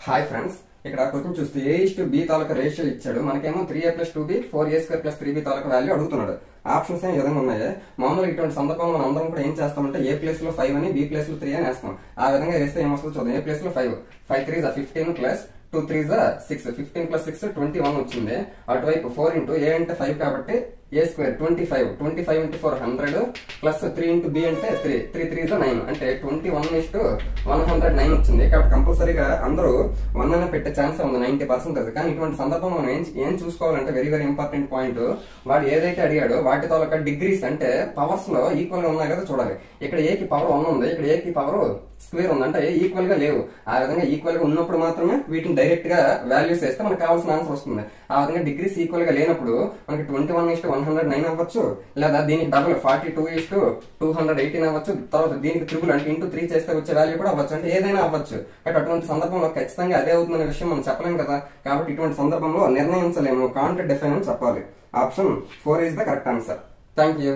Hi friends, ఇక్కడ question చూస్తే A:B తాలూకా ratio ఇచ్చాడు. మనకేమో 3A+2B 4A² 3B తాలూకా వాల్యూ అడుగుతున్నాడు. ఆప్షన్స్ ఈ విధంగా ఉన్నాయి. మామూలుగా ఇటువంటి సందర్భంలో మనం అందరం కూడా ఏం చేస్తామంటే A ప్లేస్ లో 5 అని B ప్లేస్ లో 3 అని వేస్తాం. ఆ విధంగా వేస్తే ఏమొస్తుందో చూద్దాం. A ప్లేస్ లో 5 3 15 ప్లస్ 2 3 6 15 ప్లస్ 6 21 వచ్చింది. అటువైపు 4 ఇంటూ A అంటే 5 కాబట్టి A square 25 into 4 100 plus 3 into B అంటే 3 3 9 అంటే 21:109 వచ్చింది. కాబట్టి కంపల్సరీగా అందరూ 1 అనే పెట్టే ఛాన్స్ ఉంది 90%. కానీ ఇటువంటి సందర్భంలో మనం ఏం చూసుకోవాలంటే వెరీ వెరీ ఇంపార్టెంట్ పాయింట్, వాడు ఏదైతే అడిగాడో వాటి తాలూకా డిగ్రీస్ అంటే పవర్స్ లో ఈక్వల్ గా ఉన్నాయి కదా చూడాలి. ఇక్కడ A కి పవర్ 1 ఉంది, ఇక్కడ A కి పవర్ స్క్వేర్ ఉంది, అంటే ఈక్వల్ గా లేవు. ఆ విధంగా ఈక్వల్ గా ఉన్నప్పుడు మాత్రమే వీటిని డైరెక్ట్ గా వాల్యూస్ వేస్తే మనకు కావాల్సిన ఆన్సర్ వస్తుంది. ఆ విధంగా డిగ్రీస్ ఈక్వల్ గా లేనప్పుడు మనకి 21:109 అవ్వచ్చు, లేదా దీనికి డబుల్ 42:218 అవ్వచ్చు, తర్వాత దీనికి ట్రిపుల్ అంటే ఇంటూ 3 చేస్తే వచ్చే వాల్యూ కూడా అవ్వచ్చు, అంటే ఏదైనా అవ్వచ్చు. బట్ అటువంటి సందర్భంలో ఖచ్చితంగా అదే అవుతుందనే విషయం మనం చెప్పలేం కదా. కాబట్టి ఇటువంటి సందర్భంలో నిర్ణయించలేము, కాంట్రాక్ట్ డిఫైన్ అని చెప్పాలి. Option 4 is the correct answer. Thank you.